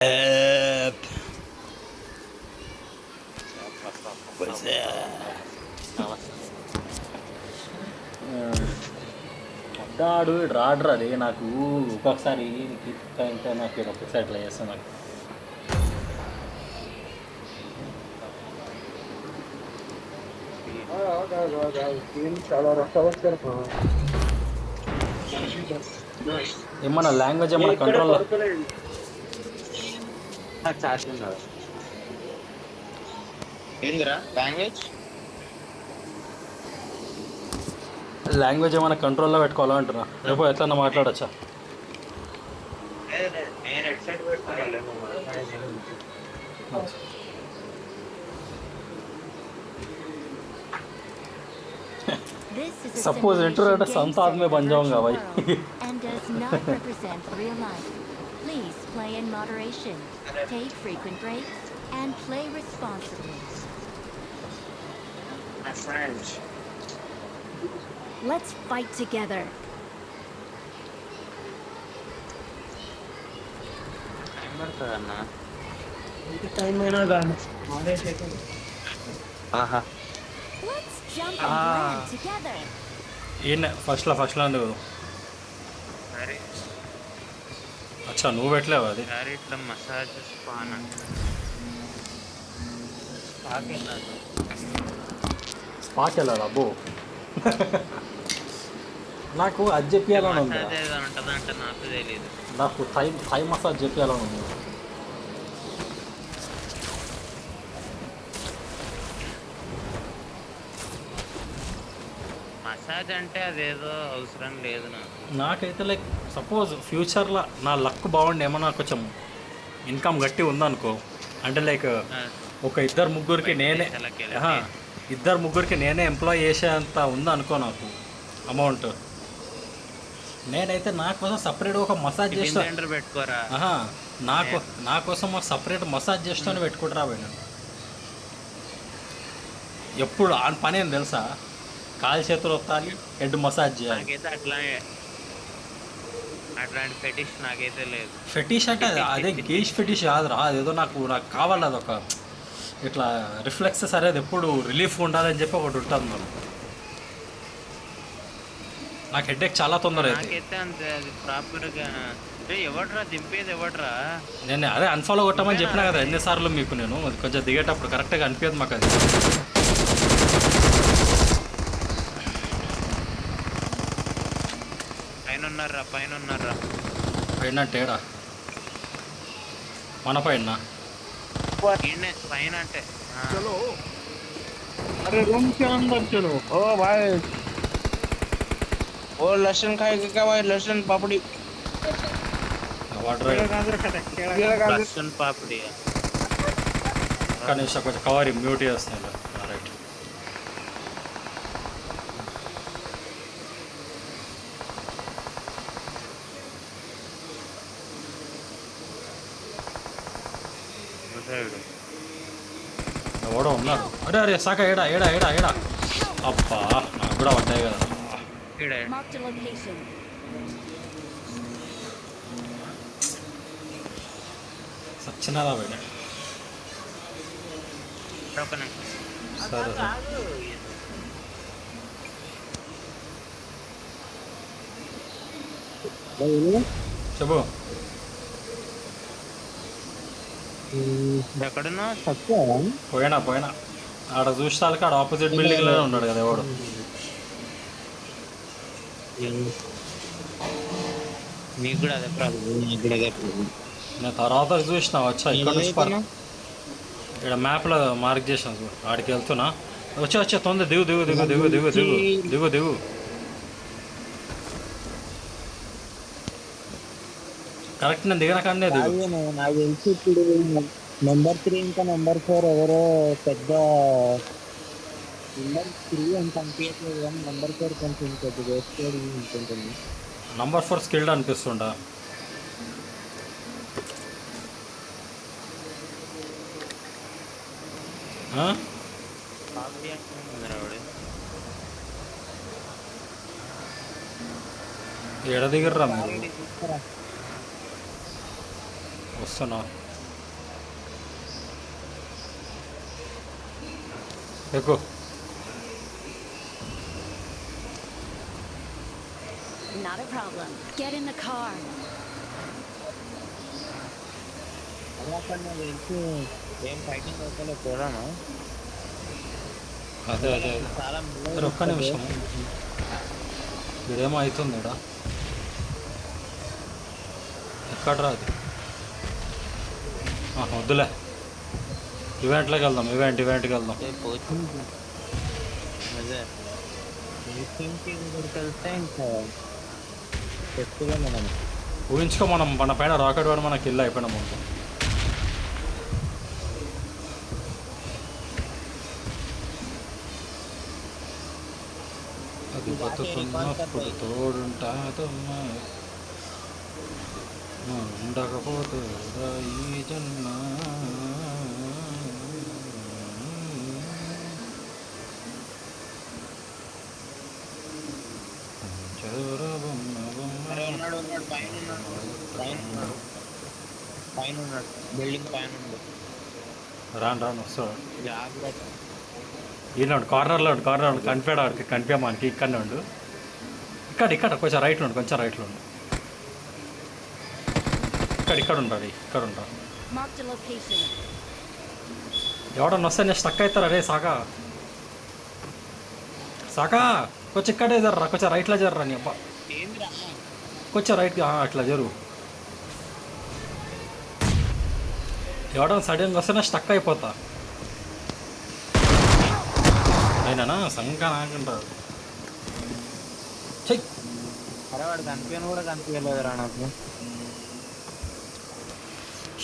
Up. What's పడ్డాడు రాడురా రే నాకు ఒక్కొక్కసారి ఇంకా నాకు ఒక్కొక్కసారి ఇట్లా చేస్తాను నాకు ఏమన్నా లాంగ్వేజ్ ఏమన్నా కంట్రోల్ ఏందిరా లాంగ్వేజ్ ఏమైనా కంట్రోల్లో పెట్టుకోవాలంటున్నా రేపు ఎట్లన్నా మాట్లాడచ్చా నేను హెడ్సెట్ పెట్టుకోలేము सपोज इंटरनेट संत आदमी बन जाऊंगा भाई and does not represent real life. Please play in moderation, take frequent breaks, and play responsibly. My friend. Let's fight together. Time పడుతుందన్నా టైం అయినా కానీ ఆహా Let's jump and land together. ఈయన ఫస్ట్లో అందుకు సరే అచ్చా నువ్వు పెట్టలేవు అది సరే ఇట్లా మసాజ్ స్పాన్ స్పాకి వెళ్ళాలి అబ్బో నాకు అది చెప్పాలని ఉంది మసాజ్ ఏదో ఉంటుందంటే నాకు తెలియదు నాకు థై మసాజ్ చెప్పాలని ఉంది మసాజ్ అంటే అదేదో అవసరం లేదు నాకు నాకైతే లైక్ సపోజ్ ఫ్యూచర్లో నా లక్ బాగుండి ఏమన్నా కొంచెం ఇన్కమ్ గట్టి ఉందనుకో అంటే లైక్ ఒక ఇద్దరు ముగ్గురికి నేనే ఎంప్లాయ్ చేసేంత ఉందనుకో నాకు అమౌంట్ నేనైతే నా కోసం సపరేట్ ఒక మసాజ్ చేస్తా పెట్టుకోరా నా కోసం ఒక సపరేట్ మసాజ్ చేస్తాను పెట్టుకుంటారా పోయినా ఎప్పుడు ఆ పని ఏం తెలుసా కాలు చేతులు వస్తాలి హెడ్ మసాజ్ చేయాలి నాకైతే అట్లాంటి ఫెటిష్ నాకైతే లేదు ఫెటిష్ అంటే అదే గేజ్ ఫెటిష్ కాదురా అదేదో నాకు కావాలి అదొక ఇట్లా రిఫ్లెక్సెస్ అనేది ఎప్పుడు రిలీఫ్ ఉండాలని చెప్పి ఒకటి ఉంటుంది మనం నాకు హెడేక్ చాలా తొందర అయితే నాకైతే అంతే అది ప్రాపర్గా ఎవడ్రా దింపేది ఎవడ్రా నేను అదే అన్ఫాలో కొట్టమని చెప్పినా కదా ఎన్నిసార్లు మీకు నేను అది కొంచెం దిగేటప్పుడు కరెక్ట్గా అనిపించదు మాకు అది పైన ఉన్నారా పైన అంటే ఏడా మన పైన పైన అంటే अरे रूम के अंदर चलो ओ भाई ओ लहसुन खाएगा क्या भाई लहसुन पापड़ी వాటర్ लहसुन पापड़ी కానీ కొంచెం కవర్ మ్యూట్ చేస్తాను రైట్ ఎవడో ఉన్నారు అరే అరే సాక ఏడా ఏడా ఏడా ఏడా అబ్బా నాకు కూడా పడ్డాయి కదా Marked a location. సచ్చినదా పోయినా సరే చెప్పు ఎక్కడున్నా పోయినా ఆడ చూస్తాలకి ఆడ ఆపోజిట్ బిల్డింగ్లోనే ఉన్నాడు కదా ఎవడు నీకు కూడా అదే ప్రాబ్లం నేను తర్వాత చూసిన వచ్చా ఇక్కడ నుంచి ఇక్కడ మ్యాప్లో మార్క్ చేసాను చూడు ఆడికి వెళ్తున్నా వచ్చా తొందర దిగు దిగు దిగు దిగు దిగు దిగు దిగు దిగు కరెక్ట్ నేను దిగిన కానీ దిగు నాకు తెలిసి ఇప్పుడు నెంబర్ 3 ఇంకా నెంబర్ 4 ఎవరో పెద్ద నెంబర్ 3 అంత అనిపించలేదు కానీ నెంబర్ 4 కొంచెం కొద్దిగా వేసుకోవడం అనుకుంటుంది నంబర్ 4 స్కిల్డ్ అనిపిస్తుండా ఎడ దిగర్రా మీరు వస్తున్నా ఎక్కువ Not a problem. Get in the car. అదే అక్కడ నాకు తెలిసి ఏం ఫైటింగ్ అవుతుందో చూడను. అదే అదే అదే. చాలా సరే ఒక్క నిమిషం ఇదేమో అవుతుంది ఇక్కడ ఎక్కడ రాదు వద్దులే ఈవెంట్లోకి వెళ్దాం ఈవెంట్కి వెళ్దాం పోతుంది. అదే వెళ్తే ఇంకా చెప్తుగా మనం ఊహించుకో మనం మన పైన రాకెట్ వాడు మనకి ఇల్లు అయిపోయినాం అనుకో. అది బతుకున్నప్పుడు తోడుంటాదమ్మా ఉండకపోతే ఈ జన్మ. ఉన్నాడు పైన ఉన్నాడు బిల్డింగ్ పైన ఉంది. రాను వస్తాడు జాగ్రత్త. ఈనాడు కార్నర్లో కనిపించాడు కనిపించమానికి ఇక్కడనే ఉండు. ఇక్కడ కొంచెం రైట్లో ఉండు కొంచెం ఇక్కడ ఉంటాడు Marked a location. ఎవడన్నా వస్తే నేను స్టక్ అవుతారా రే సాకా కొంచెం ఇక్కడే జర్రా కొంచెం రైట్లో జర్రా నీ అబ్బా ఏంద్రా కొంచెం రైట్ అట్లా జరుగు. ఎవడన్నా సడన్గా వస్తే నేను స్టక్ అయిపోతా అయినా సంకా నాకుంటారు. చెయ్యి అరే వాడు కనిపించను కూడా కనిపించలేదురా నాకు.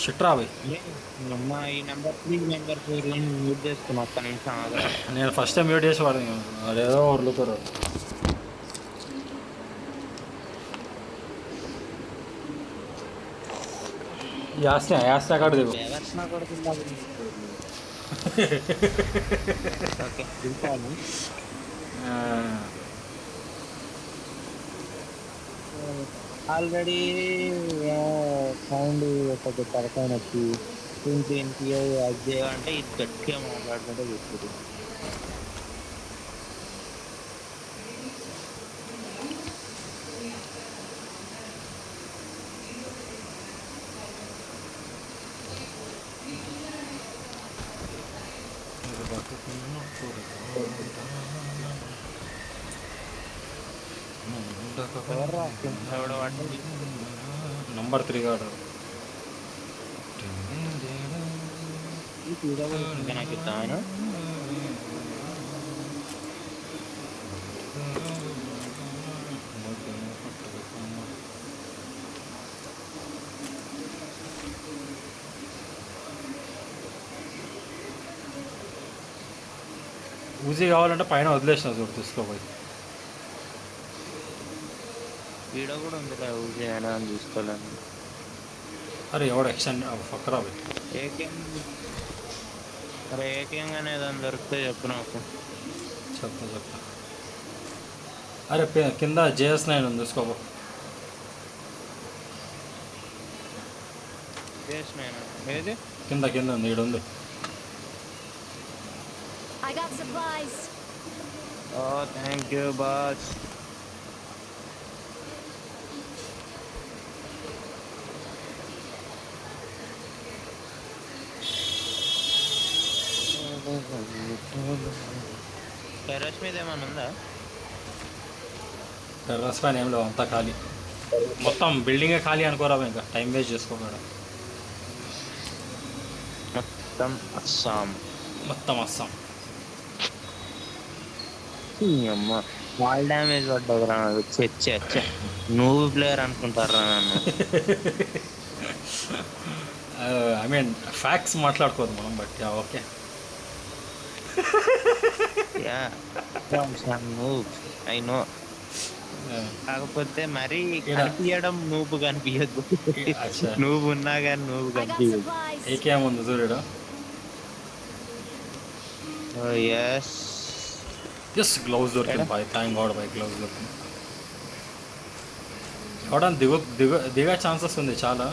షిట్రా పోయి అమ్మా ఈ నెంబర్ 3 నెంబర్ 4 మ్యూట్ చేసుకున్నా. ఒక్క నిమిషం ఆగరా. నేను ఫస్ట్ టైం మ్యూట్ చేసి వాడు అదేదో వదులుతారు. యాస్నా కాడు దిగు. ఎవరినా కొడుతుందా? ఓకే దింపాను. ఆల్రెడీ సౌండ్ ఒక తరకాయ నచ్చి ఏంటి అది అంటే ఇది గట్టిగా మాట్లాడుతుంటే చెప్తుంది. నంబర్ 3 కాడు నాకు ఇస్తాను. ఊజీ కావాలంటే పైన వదిలేసిన చూడు తీసుకోపోయి. వీడియో కూడా ఉంది ఊజీ అయినా అని చూసుకోలేను. అరే ఎవడు ఎక్స్టెండ్ పక్కరా పోయి. ఏకేం అరే ఏకేం అనేది అని దొరికితే చెప్పు నాకు. చెప్తా అరే కింద JS9 ఉంది తీసుకోపో. ఏది కింద ఉంది ఈడు ఉంది. I got supplies. Oh thank you boss. Terrace మీద ఏమైనా ఉందా? టెర్రస్ పైన ఏం లేవు అంతా ఖాళీ మొత్తం బిల్డింగే ఖాళీ అనుకోరా ఇంకా టైం వేస్ట్ చేసుకోకూడదు. మొత్తం అస్సాం అమ్మ వాల్ డ్యామేజ్ పడ్డదురా. నువ్వు ప్లేయర్ అనుకుంటారా నన్ను? ఐ మీన్ ఫ్యాక్ట్స్ మాట్లాడుకోదు మనం బట్ ఓకే. I know. కాకపోతే మరి కనిపించడం నువ్వు కనిపించద్దు. నువ్వు ఉన్నా కానీ నువ్వు I got కనిపించదు. supplies. ఏకేముంది చూడడు. ఎస్ గ్లౌజ్ దొరికింది boy. Thank god boy gloves దొరికింది. ఎవడన్నా దిగే ఛాన్సెస్ ఉంది చాలా.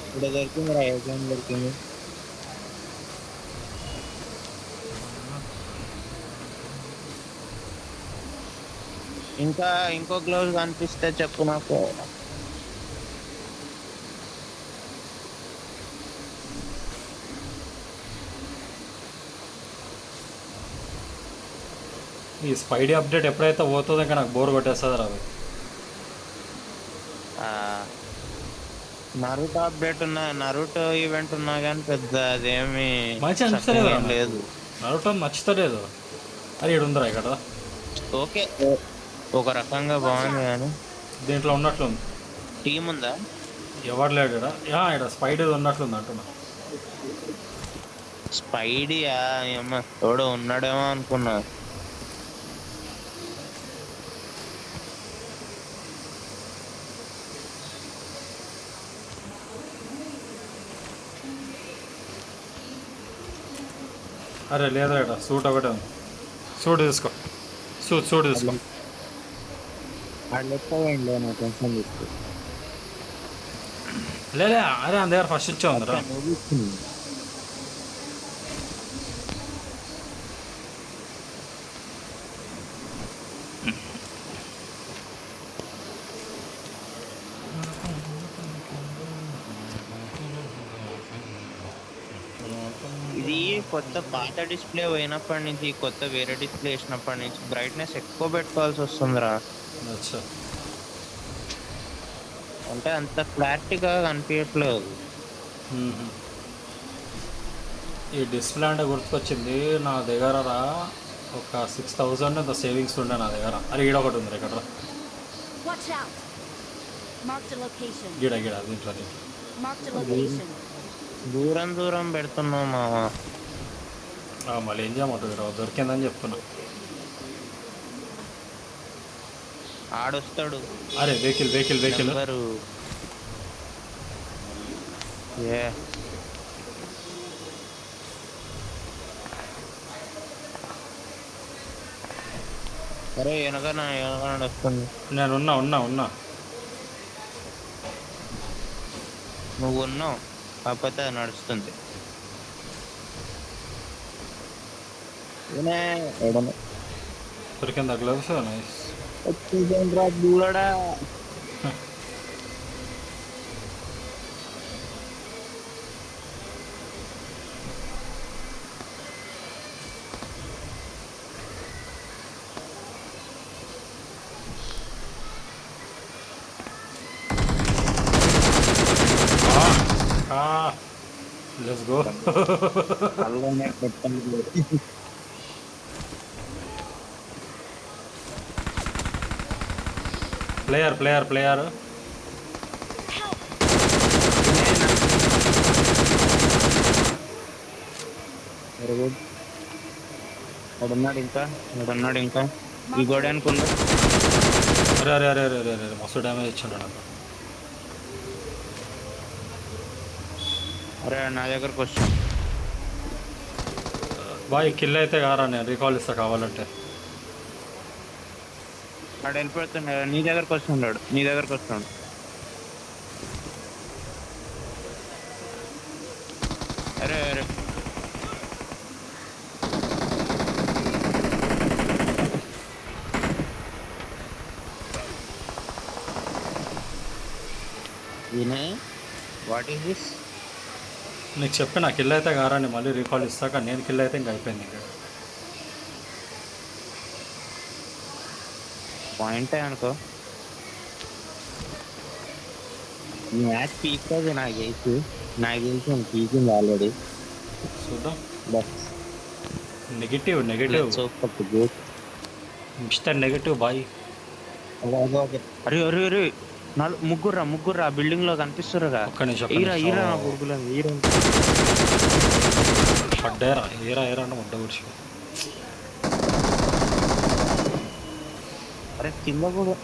ఇప్పుడు దొరికింది రా. ఏం దొరికింది? ఇంకా ఇంకో గ్లౌజ్ కనిపిస్తే చెప్పు నాకు. ఈ స్పైడీ అప్డేట్ ఎప్పుడైతే పోతుందో ఇంకా నాకు బోర్ కొట్టేస్తుంది రాదు. నరుటో అప్డేట్ ఉన్నా, నరుటో ఈవెంట్ ఉన్నా కానీ పెద్ద అదేమి మంచి అనిపిస్తలేదు ఏం లేదు. నరుటో నచ్చుతలేదు. అది ఇక్కడ ఉందిరా ఇక్కడ. ఓకే ఒక రకంగా బాగుంది కానీ దీంట్లో ఉన్నట్లుంది. టీం ఉందా? ఎవరు లేడు ఇక్కడ. ఇక్కడ స్పైడీ ఉన్నట్లుంది అంటున్నా. స్పైడీయా? ఏమో ఎవడో ఉన్నాడేమో అనుకున్నా. అరే లేదా ఇక్కడ సూట్ ఒకటే ఉంది. సూట్ తీసుకో. సూట్ తీసుకో. వాళ్ళు ఎక్కువ నా టెన్షన్ తీసుకో. లేదా అరే మన దగ్గర ఫస్ట్ ఇచ్చే ఉందిరా. ఇది కొత్త పాత డిస్ప్లే పోయినప్పటి నుంచి కొత్త వేరే డిస్ప్లే వేసినప్పటి నుంచి బ్రైట్నెస్ ఎక్కువ పెట్టుకోవాల్సి వస్తుందిరా. అచ్చా. అంటే అంత క్లారిటీగా కనిపించట్లేదు. ఈ డిస్ప్లే అంటే గుర్తుకొచ్చింది నా దగ్గర ఒక 6000 అంత సేవింగ్స్ ఉండే నా దగ్గర. అరే ఈడ ఒకటి ఉంది ఇక్కడ. Watch out! Marked a location. గిడ దీంట్లో. Marked a location. దూరం దూరం పెడుతున్నావు మామ. మళ్ళీ ఏం చేయమంటారు, దొరికిందని చెప్తున్నా. ఆడొస్తాడు. అరే వెహికల్ నెంబరు. ఏ అరే వెనక వస్తుంది. నేను ఉన్నా. నువ్వు ఉన్నావు కాకపోతే అది నడుస్తుంది. దొరికిందా గ్లౌస్? నైస్. దూరడా లెట్స్ గో. ప్లేయర్ ఉన్నాడు ఇంకా ఈ గోడానికి ఉండు. అరే మస్తు డ్యామేజ్ ఇచ్చాడు నాకు. అరే నా దగ్గరకు వచ్చాను బాయ్. కిల్ అయితే కారా, నేను రీకాల్ ఇస్తా కావాలంటే. వాడు వెళ్ళిపోతున్నాడు. నీ దగ్గరకు వస్తున్నాడు. అరే వాట్ ఈస్ దిస్? నీకు చెప్పి నా కిల్ అయితే కారా, నేను మళ్ళీ రీకాల్ ఇస్తాక నేను కిల్ అయితే ఇంక అయిపోయింది. ఇంకా పాయింటే అనుకో. ఈ మ్యాచ్ పీక్తుంది నాకు తెలిసి పీకింది ఆల్రెడీ. చూద్దాం. బస్ నెగిటివ్ మిస్టర్ నెగిటివ్ బాయ్. అరే ముగ్గురు బిల్డింగ్ లో కనిపిస్తుర్రుగా. ఒక్క నిమిషం. పడ్డారా ఏరా అంటే ముడ్డ కూర్చో. అరే కింద కూడా.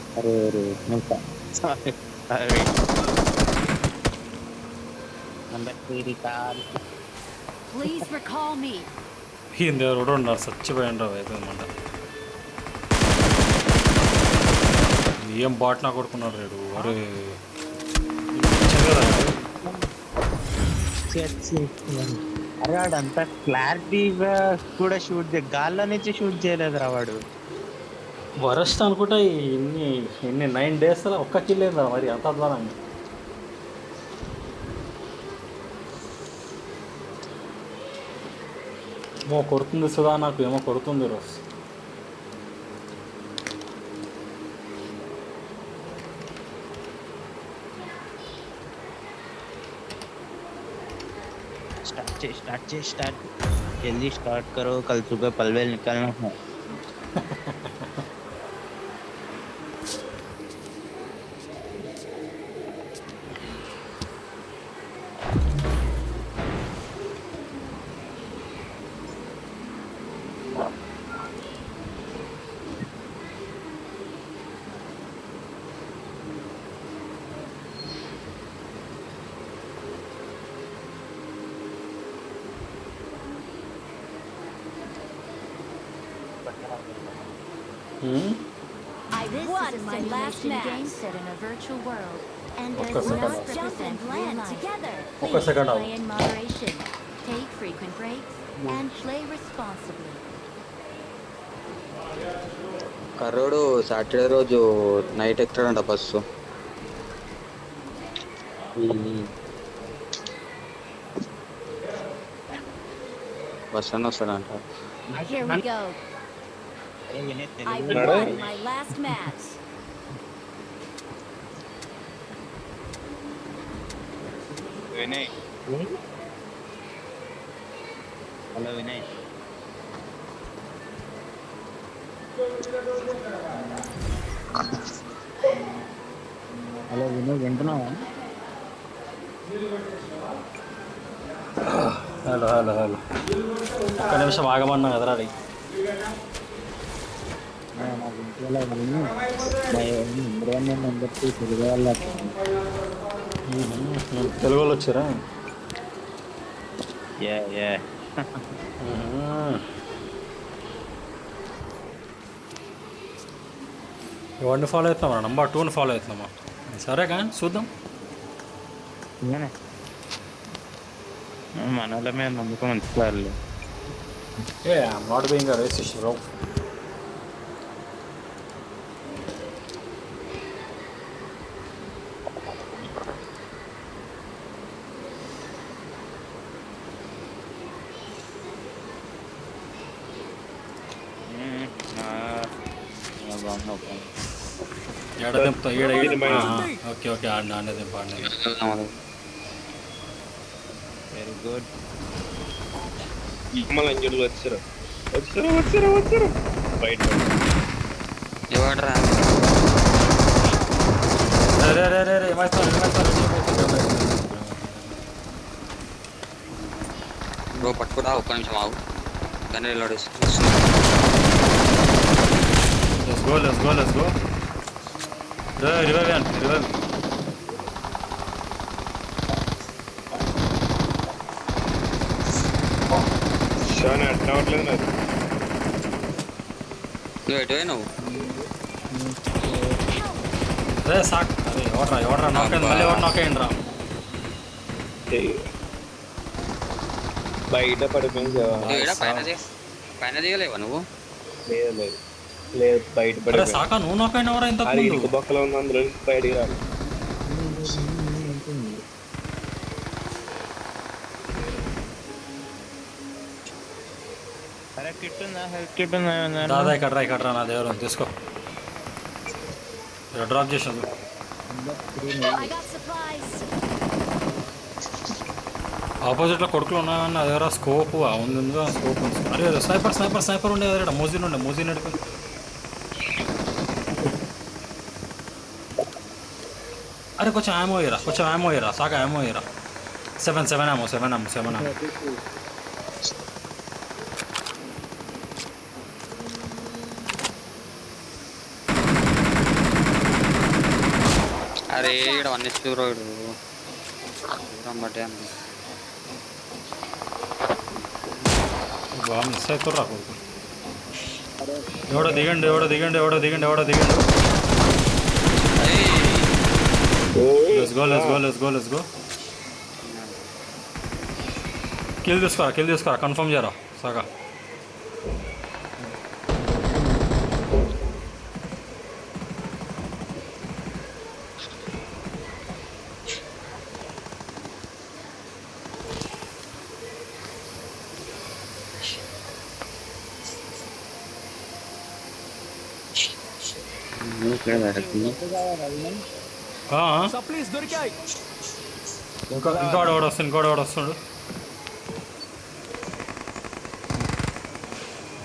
Please recall me. ఈయన ఎవరు ఉన్నారు, చచ్చిపోయిండ్రా అయిపోయిందంట. ఏం బాట్ నా కొడుకున్నాడు రేడు. అరే అరే వాడు అంత క్లారిటీగా కూడా గాల్లో నుంచి షూట్ చేయలేదు రా వాడు. వరస్ట్ అనుకుంటా ఇన్ని ఇన్ని 9 days ఒక్క కిల్ ఏందా మరి అంత అధ్వానంగా. ఏమో కొడుతుంది సుధా, నాకు ఏమో కొడుతుంది రోజు. स्टार्ट जल्दी स्टार्ट करो, कल सुबह पलवेल निकलना है. This is a simulation game set in a virtual world and Okay, does second not one. represent real life. Okay, Please second one. play in moderation, take frequent breaks, and play responsibly. కర్రోడు Saturday రోజు night ఎక్కుతాడంట bus. Bus అని వస్తాడంట. Here we go. I Madam? won my last match. Vinay, hello Vinay. Hello Vinay, వింటున్నావా? Hello hello hello, ఒక్క నిమిషం ఆగమన్నా కదరా రీ. నాకు ఇంట్లో విని నెంబర్ తెలుగు వాళ్ళు తెలుగు వాళ్ళు వచ్చారా? ఎవరిని ఫాలో అవుతున్నామా? నంబర్ 2ని ఫాలో అవుతున్నామా? సరే కానీ చూద్దాం. మన వాళ్ళ మీద నమ్మకం ఉంచుకోవాలి. ఏ I'm not being a racist bro. ఏడ దింపుతా ఓకే ఓకే, ఆడనే దింప ఆడనే. Very good. మళ్ళీ ఇంజులు వచ్చారు బయట. ఎవడ్రా? రే రే రే రే బ్రో పట్టుకురా, ఒక్క నిమిషం ఆగు. కానీ reload Let's go. Revive. Shan అట్లా అవ్వట్లేదు నాకు. నువ్వు ఎటువే నువ్వు? రే సాక్, అరే ఎవడ్రా నాక్ అయింది, మళ్ళీ ఎవరు నాక్ అయ్యిండ్రా? బయట పడిపోయింది. పైన దిగలేవా నువ్వు? లేదు బయట అరే పడిపోయింది. సాకా, నువ్వు నాక్ అయినవరా ఇంతకు అది ముందు? ఇంక బొక్కలో ఉంది, అందులో నుంచి బయటికి రాలి. అరే కిట్ ఉందా? హెల్త్ కిట్ ఉందా? దాదా ఇక్కడ నా దేవుడు తీసుకో. డ్రాప్ చేసాను. I got supplies. ఆపోజిట్లో కొడుకులు ఉన్నాయన్న అదేరా స్కోప్ ఉందిగా, స్కోప్ ఉంది. అరే స్నైపర్ ఉండే అదే మోజీ నడిపి. అరే కొంచెం యామో ఇయ్యరా సాగా యామో ఇయ్యరా. 7 యామో. అరే ఇక్కడ 1 HP బ్రో. బట్టే బాగా మిస్ అవుతుర్రా కొడుకు. ఎవడో దిగండి. Let's go. కిల్ తీసుకోరా కన్ఫర్మ్ చేయరా సాగా. దొరకలేదా ఆ, ఇంకోడు వస్తాడు, ఇంకోడు వస్తాడు.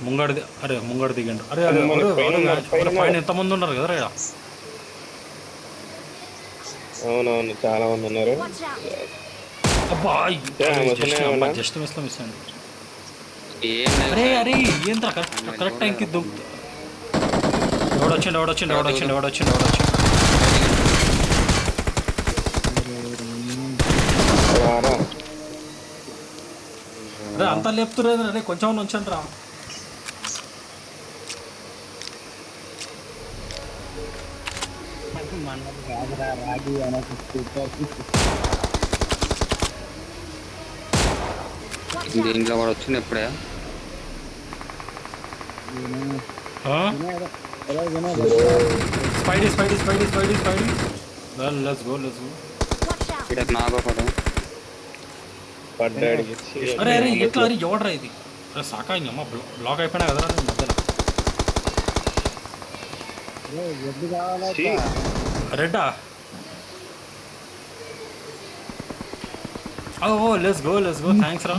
ముంగడు దిగండు. అరే అరే మన పైన ఎంతమంది ఉన్నారు కదా ఇక్కడ. అవునవును చాలా మంది ఉన్నారు. Watch out! అబ్బా ఏమన్నా? జస్ట్ మిస్ అయింది. ఏం లేదు అరే సాయి. అరే ఏంట్రా కరెక్ట్ టైంకి దొరుకుతా. ఎవడొచ్చిండు. రారా. అరే అంతా లేపుతున్నారు. అరే కొంచెం ఉంచండి రా. Watch out! దీంట్లో కూడా వచ్చింది ఇప్పుడే. Spidey. Let's go. Watch out! ఇక్కడ నాకు ఒకడు పడ్డాడు. అరే ఎట్లా అరే ఎవడరా ఇది. అరే సాకా అమ్మ బ్లాక్ అయిపోయినా కదరా నేను మధ్యలో. రెడ్డా. ఓ లెట్స్ గో థ్యాంక్స్ రా.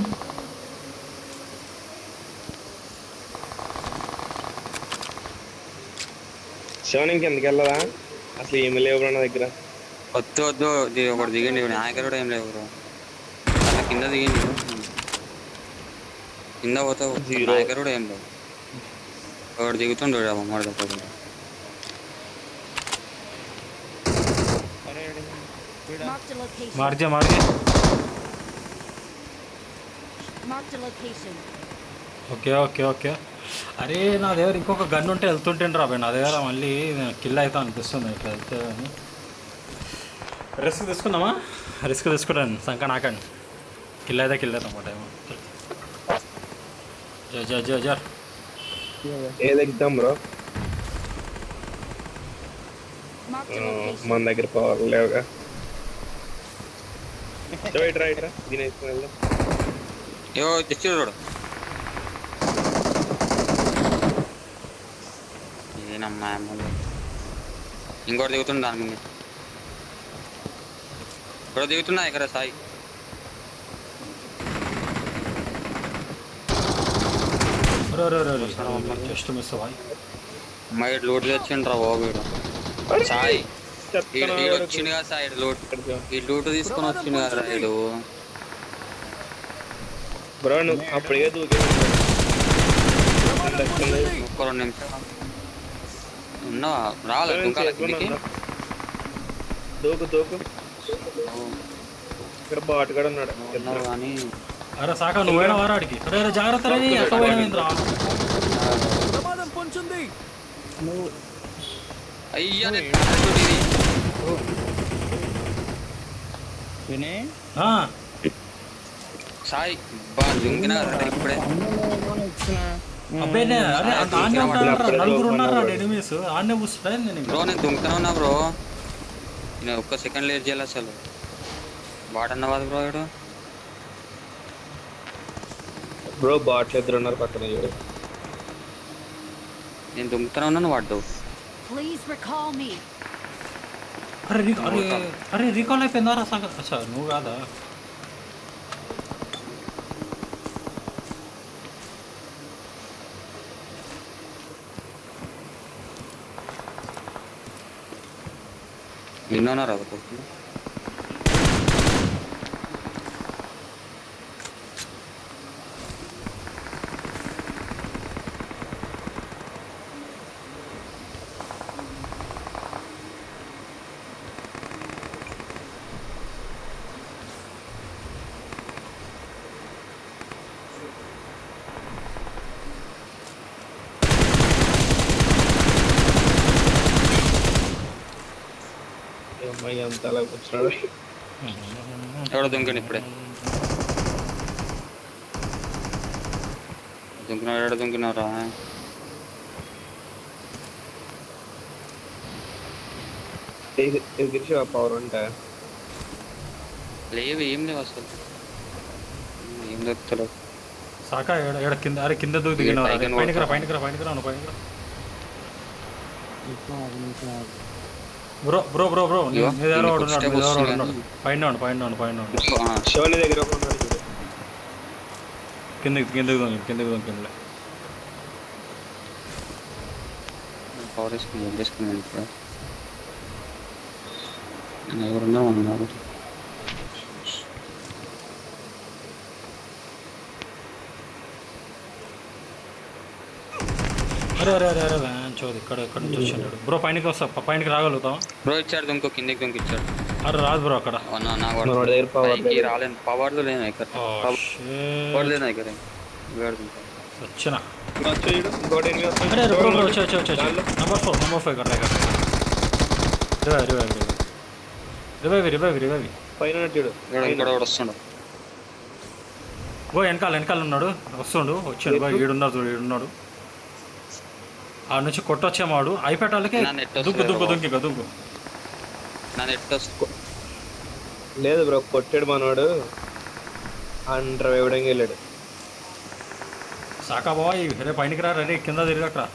శివన్ ఇంకెందుకు వెళ్ళదా అసలు ఏమి లేవు నా దగ్గర. వద్దు ఒకటి దిగండి. నాయకుడు కూడా ఏం లేవు బ్రో. అలా కింద దిగండి. కింద పోతే Zero. నాయకుడు కూడా ఏం లేవు. ఒకటి దిగుతుండు అమ్మడి దగ్గర. Marked a location. మార్జే Marked a location. Okay. అరే నా దగ్గర ఇంకొక గన్ ఉంటే వెళ్తుంటేను రా. నా దగ్గర మళ్ళీ కిల్ అవుతా అనిపిస్తుంది ఇట్లా వెళ్తే. అని రిస్క్ తీసుకుందామా? రిస్క్ తీసుకుంటాను. సంక నాకండి. కిల్ అవుతాం అన్నమాట. జర్ ఏది ఎగ్దాం బ్రో. Marked a location. మన దగ్గర పవర్ లేవుగా. ఇట్రా దీని వేసుకుని వెళ్దాం. ఏవో తెచ్చాడు ఏనమ్మా అమ్మలు. ఇంకోటి దిగుతుండు దాని ముందు. ఇక్కడ దిగుతున్నా ఇక్కడ సాయి. Just miss bye. అమ్మాయి లోటు తెచ్చిండ్రా బాబు వీడు. సాయి ఈడు వచ్చింది కదా సాయి. ఈ లూటు తీసుకొని వచ్చింది కదా వీడు. బ్రో నువ్వు అప్పుడే దూకే ఒక్క 2 నిమిషాలు ఉన్నా రావాలి దుంకాల కిందికి. దూకు ఇక్కడ బాట్ కూడా ఉన్నాడు. ఉన్నావు కానీ అరే సాకా నువ్వేనా వారాడికి. అరే జాగ్రత్త రే. ఎక్కడ పోయినా అయ్యా సాయి బా దుంకినా కదా ఇప్పుడే. అబ్బాయి అరే ఆన్నే ఉంటారా. నలుగురు ఉన్నారా ఎనిమిస్. ఆన్నే కూర్చుంటా నేను. బ్రో నేను దుంకనే ఉన్నా బ్రో. నేను ఒక్క సెకండ్ లేట్ చేయాలి అసలు. వాడన్న కాదు బ్రో వీడు. బ్రో బాట్లు ఇద్దరు ఉన్నారు పక్కన చూడు. నేను దుంకుతూనే ఉన్నాను వాడు. Please recall me. అరే రీకాల్ అయిపోయిందా రా సాగా. అచ్చా నువ్వు కాదా. నిన్నన్నారా అమ్మాయి అంతా అలా కూర్చున్నాడు. ఎవడో దుంకండి ఇప్పుడే. దుంకినాడు దుంకినారా. ఎగిరిచి పవర్ ఉంటా లేవు ఏం లేవు అసలు. ఏం దొరుకుతలేవు. సాకా ఎడ కింద. అరే కింద దూకి దిగిన. పైకి రా. పైనకి రా. బ్రో బ్రో బ్రో బ్రో ఇగో, మీ దగ్గర వాడు దీనికి ఉన్నాడు, మీ దగ్గర వాడు వస్తుంది ఉన్నాడు. పైన ఉండు. శివని దగ్గర ఒక ఉన్నాడు చూడు. కిందకి పవర్ వేసుకున్నాను ఇప్పుడు ఎవరున్నా ఉన్నారు. అరే వ్యాన్ చోది ఇక్కడ నుంచి వచ్చింటాడు బ్రో. పైనకి రాగలుగుతాం బ్రో ఇచ్చాడు ఇంకో కిందకి దొంగ ఇచ్చాడు. అరే రాదు బ్రో అక్కడ. మనోడి దగ్గర పవర్ పైకి రాలేను, పవర్లు లేను ఇక్కడ, పవర్ లేను ఇక్కడ. వచ్చిన వచ్చి చూడు, ఇంకోటి ఎనిమిది వస్తుంది. అరే బ్రో వచ్చి నంబర్ 4 ఇక్కడ రివైవ్ పైన ఉన్నాడు చూడు. ఇక్కడ కూడా వస్తుండు. గో వెనకాల ఉన్నాడు, వచ్చాడు గో. ఈడున్నాడు ఆ నుంచి కొట్టొచ్చేమాడు అయిపోయేటాళ్ళకి నా నెట్ దుగ్గు. నా నెట్ వస్తుంది. లేదు బ్రో, కొట్టాడు మనోడు. అండర్ ఇవ్వడానికి వెళ్ళాడు. సాకా బాయ్ రే పైనకి రా, రే కింద తిరగకరా.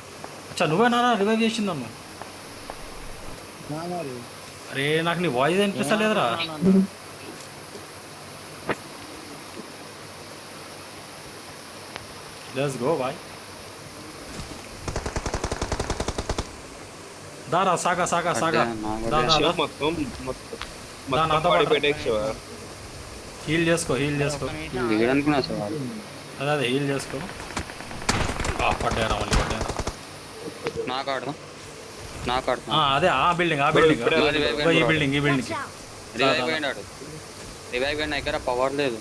అచ్చా నువ్వేనా రివైవ్ చేసింది నన్ను? అరే నాకు నీ వాయిస్ అనిపిస్తలేదురా. Let's go boy. దారా సాగా శివ మొత్తం పడిపెట్టే శివ. హీల్ చేసుకో లేదనుకున్నా సార్ వాళ్ళు. అదే హీల్ చేసుకో. పడ్డారా మళ్ళీ పడ్డారా. నాకు ఆడుతున్నా. అదే ఆ బిల్డింగ్ ఈ బిల్డింగ్ Watch out! రివైవ్ అయినాడు. రివైవ్ అయిన దగ్గర పవర్ లేదు.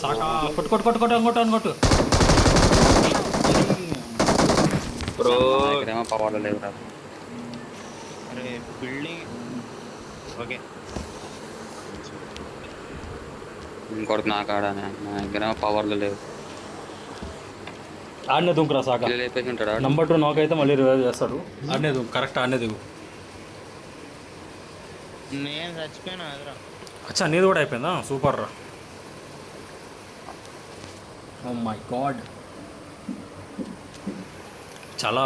సాకా కొట్టు అనుకోటు. బ్రో దగ్గరేమో పవర్లు లేవు రా. అరే బిల్డింగ్ ఓకే. ఇంకోటి నాకు ఆడానే, నా దగ్గరేమో పవర్లు లేవు. ఆడనే దుంకురా సాకా. లేపేసి ఉంటాడు ఆడు. నంబర్ 2 నాకైతే మళ్ళీ రివైవ్ చేస్తాడు. ఆడనే దుంకు, కరెక్ట్ ఆడనే దిగు. నేను చచ్చిపోయినా అదరా. అచ్చా నీది కూడా అయిపోయిందా? సూపర్ రా. ఓ మై గాడ్, చాలా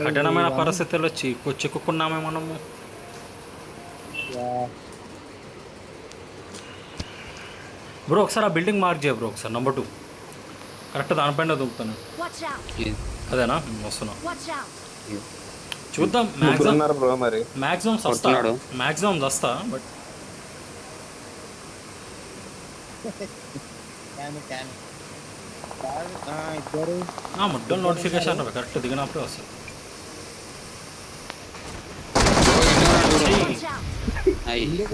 కఠినమైన పరిస్థితుల్లో చిక్కుకున్నామే మనము. బ్రో ఒకసారి ఆ బిల్డింగ్ మార్క్ చేయ బ్రో, ఒకసారి నంబర్ 2 కరెక్ట్ దానిపైన దూకుతాను. Watch out! అదేనా వస్తున్నా, Watch out! చూద్దాం. ఉన్నారు బ్రో మరి. మ్యాక్సిమం వస్తా బట్ ఇద్దరు ముడ్డలు నోటిఫికేషన్ కరెక్ట్ దిగినప్పుడే వస్తుంది. Watch out! అయ్యి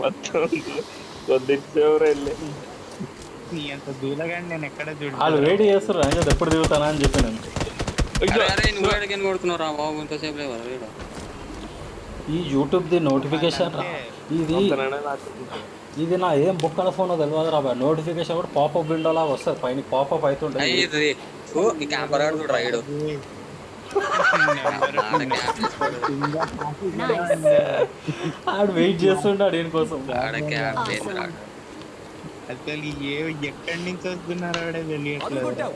మొత్తం కొద్దిసేవరు వెళ్ళి అంత దూలగాండి నేను ఎక్కడ వాళ్ళు వెయిట్ చేస్తారు అని ఎప్పుడు దిగుతానా అని చెప్పి నేను. అరే నువ్వు ఎక్కడికి కొడుతున్నావు రా బాబు, ఇంతసేపు లేవు రా. ఈ యూట్యూబ్ది నోటిఫికేషన్ రా, ఇది నా ఏం బుక్కల ఫోన్ తెలియదు రా బాయ్. నోటిఫికేషన్ కూడా పాపప్ విండోలా వస్తుంది, పైన పాపప్ అవుతుంటుంది. ఆడు వెయిట్ చేస్తుంటాడు దీనికోసం. అసలు ఎక్కడి నుంచి వస్తున్నారో కూడా తెలియట్లేదు.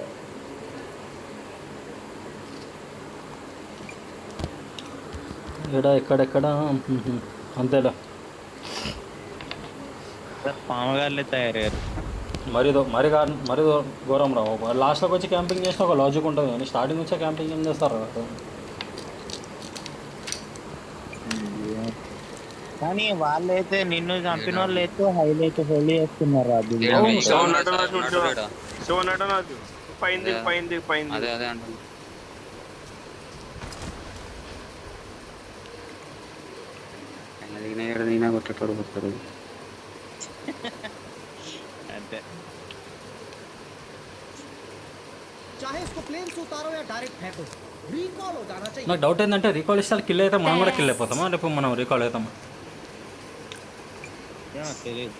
ఎక్కడెక్కడ అంతేలా పామగారులే తయారయ్యారు. మరి ఘోరం రావు. లాస్ట్లోకి వచ్చి క్యాంపింగ్ చేసిన ఒక లాజిక్ ఉంటుంది కానీ స్టార్టింగ్ వచ్చే క్యాంపింగ్ ఏం చేస్తారు. కానీ వాళ్ళైతే నిన్ను చంపిన వాళ్ళు అయితే హైలైట్ హోలీ చేస్తున్నారు. అది పైన అదే అదే అంటాను. దిగినా కొట్టేటోడు కొట్టాడు అంతే. నాకు డౌట్ ఏంటంటే రీకాల్ ఇస్తే కిల్ అయితే మనం కూడా కిల్ అయిపోతామా, రేపు మనం రీకాల్ అవుతామా? తెలియదు.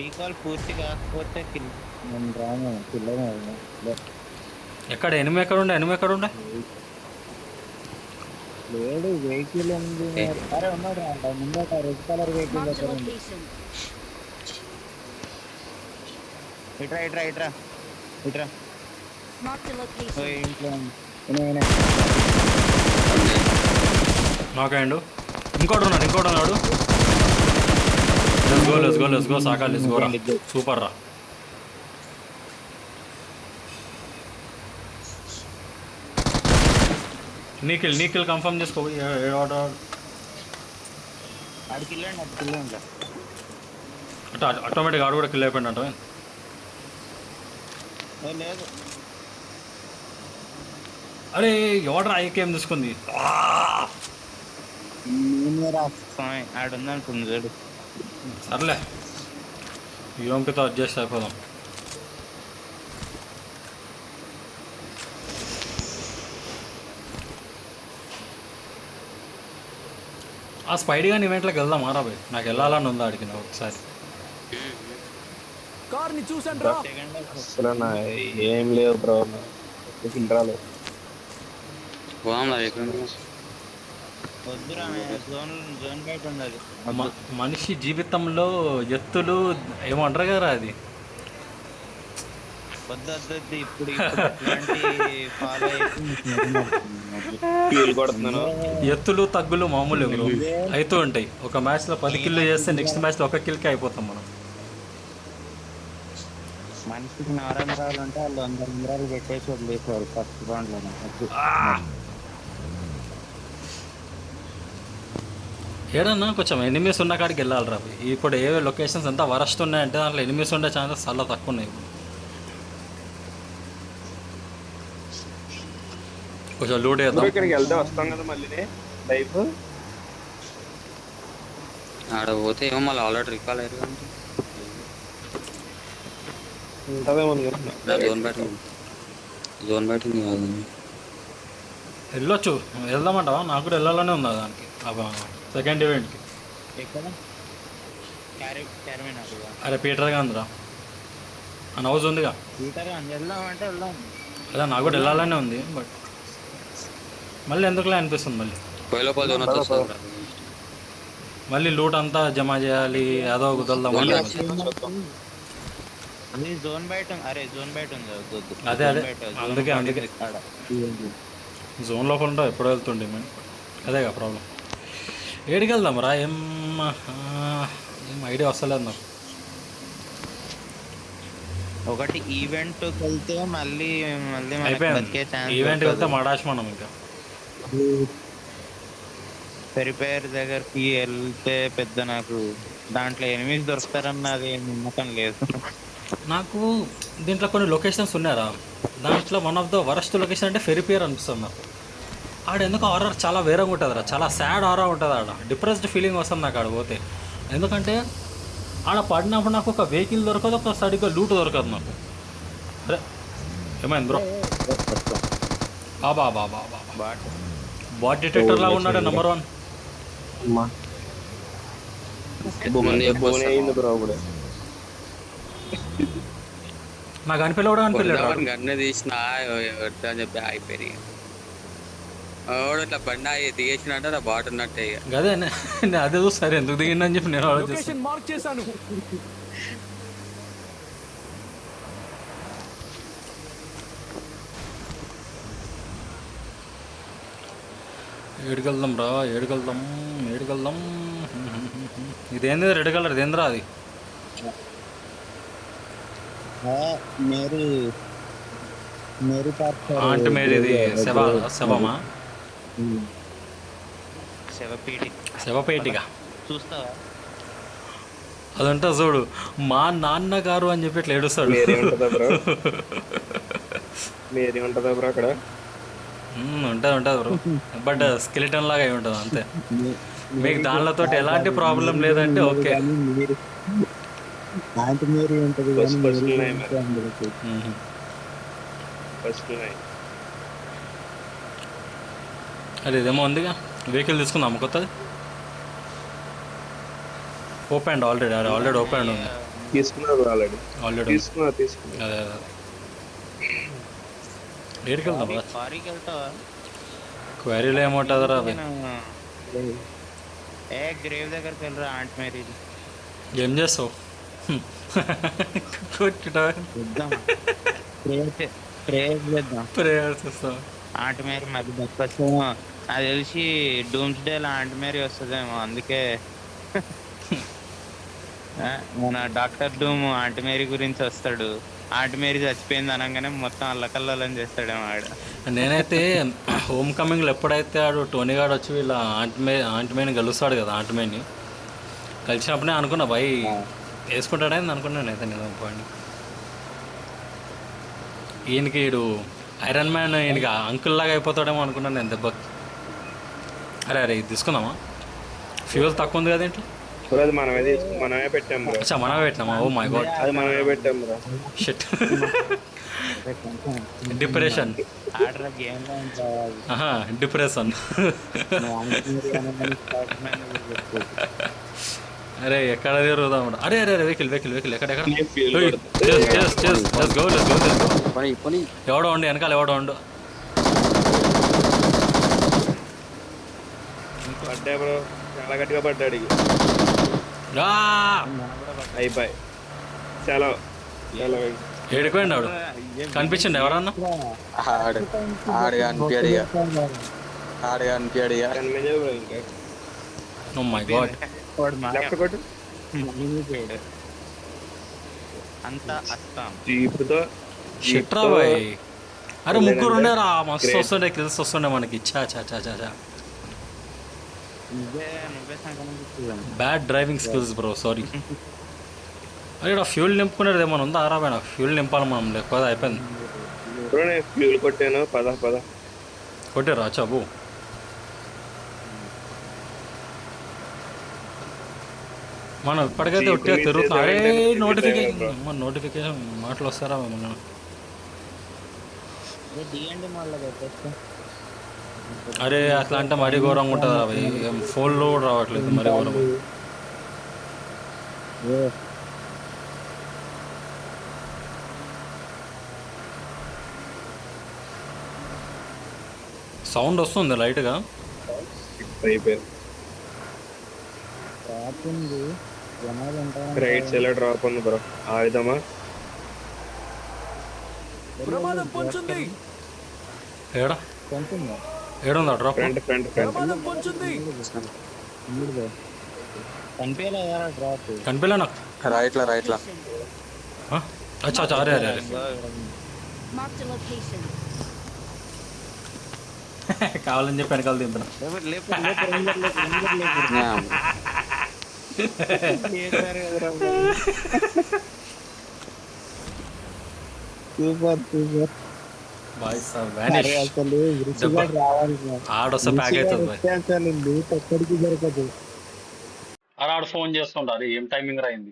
రీకాల్ పూర్తి కాకపోతే నేను రాను ఎక్కడ ఎనిమిది ఎక్కడ ఉండే లేడు వెహికల్ ఉంది. అరే ఉన్నాడు ముందట red colour vehicle Marked a దగ్గర ఉంది. location. ఇట్రా ఇట్రా ఇట్రా ఇట్రా. Marked a oh location. ఇంట్లో ఉంది. ఈయన. నాకండు ఇంకోటి ఉన్నాడు let's go Saka let's go రా సూపర్ రా. నీకిల్ కన్ఫర్మ్ చేసుకో. ఆడికి వెళ్ళండి అట్లా ఆటోమేటిక్ ఆడు కూడా కిల్ అయిపోయింది అంట. లేదు అరే ఎవడరా ఐకేం తీసుకుంది. ఆడుందనుకుంది చూడు. సర్లే యోంకితో అడ్జస్ట్ అయిపోదాం. ఆ స్పైడీ గాని ఈవెంట్లోకి వెళ్దాం ఆరా భయ్. నాకు వెళ్ళాలని ఉందా ఆడికి నాకు ఒకసారి. అసలు నా ఏం లేవు బ్రో, రాలేదు. పోదాం రా ఎక్కడ వద్దురా జోన్ బయట ఉన్నది. మనిషి జీవితంలో ఎత్తులు ఏమంటారు కదా అది. వద్దు ఇప్పుడు ఫాలో ఫ్యూల్ కొడుతున్నాను. ఎత్తులు తగ్గులు మామూలు ఎవరు అవుతూ ఉంటాయి. ఒక మ్యాచ్లో 10 కిల్లు చేస్తే నెక్స్ట్ మ్యాచ్లో 1 కిల్కే అయిపోతాం మనం. మనిషికి 4 రంధ్రాలు ఉంటే వాళ్ళు 100 రంధ్రాలు పెట్టేసి వదిలేసేవారు ఫస్ట్ రౌండ్ లో. ఏడన్నా కొంచెం ఎనిమీస్ ఉన్న కాడికి వెళ్ళాలి రా. ఇప్పుడు ఏ లొకేషన్స్ ఎంత వరస్ట్ ఉన్నాయంటే దాంట్లో ఎనిమీస్ ఉండే ఛాన్సెస్ చాలా తక్కువ ఉన్నాయి. కొంచెం లూట్ చేద్దాం. ఇక్కడికి వెళ్తే వస్తాం కదా మళ్ళీ లైఫ్. ఆడ పోతే ఏమో మళ్ళీ ఆల్రెడీ రికాల్ అయ్యారు అంటే ఉంటుందేమో. జోన్ బ్యాటింగ్ కాదు. వెళ్ళొచ్చు, వెళ్దామంటావా? నాకు కూడా వెళ్ళాలనే ఉందా దానికి సెకండ్ ఈవెంట్కి. అరే పీటర్ గాంధీరా అని హౌస్ ఉందిగా. వెళ్దామంటే వెళ్దాం. అదే నాకు కూడా వెళ్ళాలనే ఉంది, బట్ మళ్ళీ ఎందుకులే అనిపిస్తుంది. మళ్ళీ లూట్ అంతా జమ చేయాలి, అదో కుదరదాం. జోన్ బయట ఉంది. అదే అందుకే జోన్ లోపల ఉంటావు ఎప్పుడు వెళ్తుండే మేము. అదేగా ప్రాబ్లం. ఏడికి వెళ్దాం రా? ఏం ఐడియా వస్తలేదు నాకు. ఒకటి ఈవెంట్ వెళ్తే మళ్ళీ అయిపోయింది. ఈవెంట్కి వెళ్తే మడాష్ మనం ఇంకా. ప్రిపేర్ దగ్గరికి వెళ్తే పెద్ద నాకు దాంట్లో ఎనిమిస్ దొరుకుతారన్నది నమ్మకం లేదు నాకు. దీంట్లో కొన్ని లొకేషన్స్ ఉన్నారా, దాంట్లో one of the worst location అంటే ఫెరిపియర్ అనిపిస్తుంది నాకు. ఆడ ఎందుకు హారర్ చాలా వేరేగా ఉంటుంది రా, చాలా సాడ్ హారర్ ఉంటుంది. ఆడ డిప్రెస్డ్ ఫీలింగ్ వస్తుంది నాకు ఆడ పోతే. ఎందుకంటే ఆడ పడినప్పుడు నాకు ఒక వెహికల్ దొరకదు, ఒక సరిగ్గా లూట్ దొరకదు నాకు. అరే ఏమైంది బ్రో? బాబా బాట్ డిటెక్టర్ లాగా ఉన్నాడు నెంబర్ 1. నాకు అనిపించలే కూడా అనిపించలేదు. గన్ను తీసిన చెప్పి అయిపోయి ఇట్లా బండి దిగేసినట్టు ఆ బాట్ ఉన్నట్టే. అదే అదే చూస్తారు ఎందుకు దిగిందని చెప్పి నేను ఆలోచిస్తాను. ఏడుకెళ్దాం రా, ఏడుకెళ్దాం. ఇదేంది రెడ్ కలర్? ఇదేంద్రా అది? ఆంట్ మేరీది శవమా? శవపేటిగా చూస్తావా? అదంటా చూడు, మా నాన్నగారు అని చెప్పి ఇట్లా ఏడుస్తాడు. ఉంటుందా బ్రో అక్కడ? ఉంటుంది బ్రో, బట్ స్కెలిటన్ లాగా అయి ఉంటుంది అంతే. మీకు దానితో ఎలాంటి ప్రాబ్లం లేదంటే ఓకే. అది ఇదేమో ఉందిగా, వెహికల్ తీసుకుందాం కొత్తది. ఓపెన్ ఆల్రెడీ ఓపెన్ ఉంది. ఆల్రెడీ అదే ఏడికి వెళ్దాం? క్వైరీలో ఏముంటుందిరా అవి? ఏ గ్రేవ్ దగ్గరికి వెళ్ళరా ఆంట్ మేరీ ఏం చేస్తావు? కొట్టుడా చూద్దాం. ప్రేయర్ చేద్దాం. ప్రేయర్స్ ఇస్తావు? ఆంట్ మేరీ మధ్య బతకొచ్చు. అది తెలిసి డూమ్స్ డే ఆంట్ మేరీ వస్తుందేమో, అందుకే మన డాక్టర్ డూమ్ ఆంట్ మేరీ గురించి వస్తాడు. ఆంట్ మేరీ చచ్చిపోయింది అనగానే మొత్తం అల్లకల్లోలం చేస్తాడేమో ఆడు. నేనైతే హోమ్ కమింగ్లో ఎప్పుడైతే ఆడు టోనీ గాడు వచ్చి వీళ్ళ ఆంట్ మేని గెలుస్తాడు కదా, ఆంట్ మేని కలిసినప్పుడే అనుకున్నా భయ్ వేసుకుంటాడని అనుకున్నాను అయితే నేను పాయింట్. ఈయనకి వీడు ఐరన్ మ్యాన్ ఈయనకి అంకుల్ లాగా అయిపోతాడేమో అనుకున్నాను నేను దెబ్బకి. అరే ఇది తీసుకుందామా? ఫ్యూల్ తక్కువ ఉంది కదా ఇంట్లో. అది మనమే పెట్టాం బ్రో. అచ్చా మనమే పెట్టినామా? ఓ మై గాడ్, అది మనమే పెట్టాం బ్రో. షిట్. డిప్రెషన్. ఆడరా గేమ్ డిప్రెషన్. అరే ఎక్కడ తిరుగుదాం? అరే అరే అరే వెహికల్ వెహికల్ వెహికల్ ఎక్కడెక్కడ? ఎవడో ఉండి వెనకాల ఎవడో ఉండు. పడ్డా బ్రో, చాలా గట్టిగా పడ్డాడు. అయిపోయి చాలా చాలా ఏడిపోయింది ఆడు. కనిపించండి ఎవరన్నా? కనిపించదు బ్రో ఇంకా. Oh my God. లెఫ్ట్ కొట్టు. అంతా అస్సాం జీపుతో షిట్రా బాయ్. అరే ముగ్గురు ఉండేరా, మస్తు వస్తుండే కిల్స్ వస్తుండే మనకి. చా చా చా చా చా. నువ్వే Sankranti bad driving skills bro, sorry. అరే ఇక్కడ ఫ్యూల్ నింపుకునేది ఏమైనా ఉందా? ఆరాబైనా ఫ్యూల్ నింపాలి మనం, లేకపోతే అయిపోయింది. బ్రో నేను ఫ్యూల్ కొట్టాను. పద కొట్టారా? చాబు మనం ఇప్పటికైతే ఒట్టిగా తిరుగుతున్నాం. అరే నోటిఫికేషన్ మాటలు వస్తారా మనం? డిఎండి మళ్ళీ పెట్టేస్తే అరే అట్లా అంటే మరీ ఘోరంగా ఉంటుంది అవి. ఫోన్లో కూడా రావట్లేదు, మరీ ఘోరం. సౌండ్ వస్తుంది లైట్గా. అయిపోయింది. రైట్ సైడ్ లో డ్రాప్ ఉంది బ్రో. ఆయుధమా ఏడా ఏడుందా డ్రాప్? Front front front. కనిపించలే నాకు. రైట్లా అచ్చా అచ్చా. అరే అరే అరే Marked a location. కావాలని చెప్పి వెనకాల దింపిన. బాయ్స్ ఆడొస్తే ప్యాక్ అవుతుంది. ఆడ ఫోన్ చేస్తుంటారు. ఏం టైమింగ్ రాయింది.